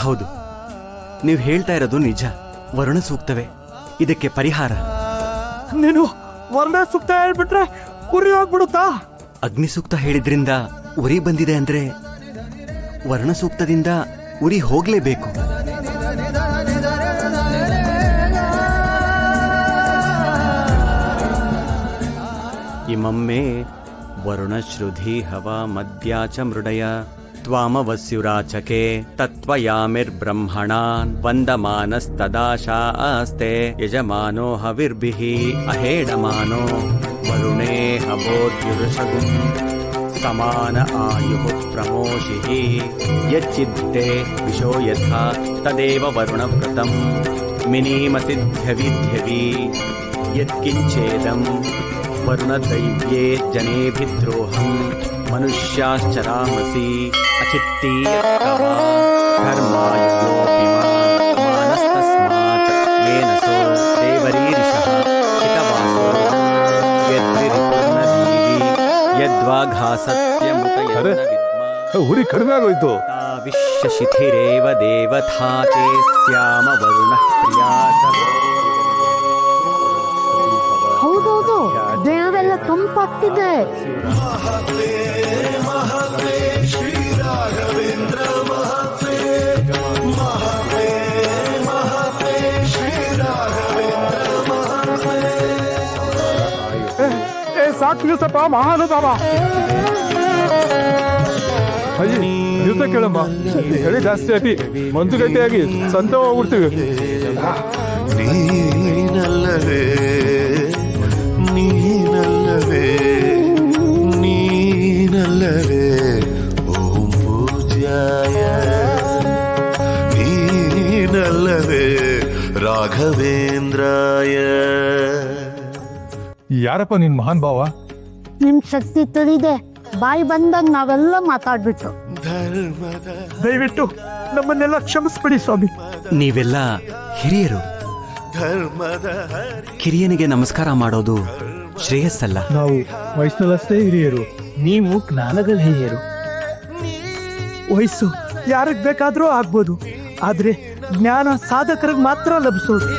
ಹೌದು, ನೀವು ಹೇಳ್ತಾ ಇರೋದು ನಿಜ. ವರುಣ ಸೂಕ್ತವೇ ಇದಕ್ಕೆ ಪರಿಹಾರ. ನೀನು ವರ್ಣ ಸೂಕ್ತ ಹೇಳ್ಬಿಟ್ರೆ ಉರಿ ಹೋಗ್ಬಿಡುತ್ತಾ? ಅಗ್ನಿ ಸೂಕ್ತ ಹೇಳಿದ್ರಿಂದ ಉರಿ ಬಂದಿದೆ ಅಂದ್ರೆ ವರ್ಣ ಸೂಕ್ತದಿಂದ ಉರಿ ಹೋಗ್ಲೇಬೇಕು. ಇಮಮ್ಮೆ ವರುಣಶ್ರುಧಿ ಹವಾ ಮದ್ಯಾ ಚ ಮೃಡಯ ತ್ವಾಮವಸ್ಯುರಾಚಕೆ ತತ್ವಯಾಮಿರ್ಬ್ರಹ್ಮಣಾನ್ ವಂದಮಾನಸ್ತದಾಶಾಸ್ತೆ ಯಜಮಾನೋ ಹವಿರ್ಭಿಃ ಅಹೇಡಮಾನೋ ವರುಣೇ ಹವೋದ್ಯುರುಷಗುಂ ಸಮಾನ ಆಯುಃ ಪ್ರಮೋಷಿಃ ಯಚ್ಚಿದ್ದೆ ವಿಶೋ ಯಥಾ ತದೇವ ವರುಣವ್ರತಂ ಮಿನೀಮಸಿದ್ಧ್ಯವಿಧ್ಯವಿ ಯತ್ಕಿಂಚೇದಂ ವರುಣದೈವ್ಯೇ ಜನೇಭಿದ್ರೋಹಂ ಮನುಷ್ಯಾಶ್ಚರಾಮಸಿ ಅಚಿತ್ತೀಯತ್ತವ ಧರ್ಮಾಯುಯೋಪಿ ಮಾನಸ್ತಸ್ಮಾತ್ ಯೇನ ಸೋ ದೇವರೀರಿಷಃ ಹಿತವಾಸೋ ಯದ್ರಿಪುರ್ನದೀವಿ ಯದ್ವಾಘಾಸತ್ಯಮುತಯನ್ನ ವಿದ್ಮಾ ಉರಿ ಕಡಿಮೆ ಆಗೋಯ್ತು. ವಿಶ್ವಶಿಥಿರೇವ ದೇವಥಾತೆ ಸ್ಯಾಮ ವರುಣಃ ಪ್ರಿಯಾಸವ. ಹೌದೌದು, ದೇಹವೆಲ್ಲ ತಂಪಾಗ್ತಿದೆ. ಸಾಕು ದಿವಸಪ್ಪ ಮಹಾನುಭಾವ. ಅಯ್ಯ ದಿವಸ ಕೇಳಮ್ಮ, ಚಳಿ ಜಾಸ್ತಿ ಆಗಿ ಮಂಜುಗಟ್ಟಿಯಾಗಿ ಸಂತ ಹೋಗ್ಬಿಡ್ತೀವಿ. ನೀನಲ್ಲವೇ ನೀನಲ್ಲವೇ ನೀನಲ್ಲವೇ ಓಂ ಪೂಜ್ಯಾಯ ನೀನಲ್ಲವೇ ರಾಘವೇಂದ್ರಾಯ. ಯಾರಪ್ಪ ನಿನ್ ಮಹಾನ್ ಭಾವ? ನಿಮ್ ಶಕ್ತಿ ತಿಳಿದೆ, ಬಾಯಿ ಬಂದಾಗ ನಾವೆಲ್ಲ ಮಾತಾಡ್ಬಿಟ್ಟು. ಧರ್ಮದ ದಯವಿಟ್ಟು ನಮ್ಮನ್ನೆಲ್ಲ ಕ್ಷಮಿಸ್ಬಿಡಿ ಸ್ವಾಮಿ. ನೀವೆಲ್ಲ ಹಿರಿಯರು. ಧರ್ಮದ ಕಿರಿಯನಿಗೆ ನಮಸ್ಕಾರ ಮಾಡೋದು ಶ್ರೇಯಸ್ಸಲ್ಲ. ನಾವು ವಯಸ್ಸಿನಲ್ಲಷ್ಟೇ ಹಿರಿಯರು, ನೀವು ಜ್ಞಾನದ ಹಿರಿಯರು. ವಯಸ್ಸು ಯಾರಿಗ್ ಬೇಕಾದ್ರೂ ಆಗ್ಬೋದು, ಆದ್ರೆ ಜ್ಞಾನ ಸಾಧಕರಿಗೆ ಮಾತ್ರ ಲಭಿಸೋದು.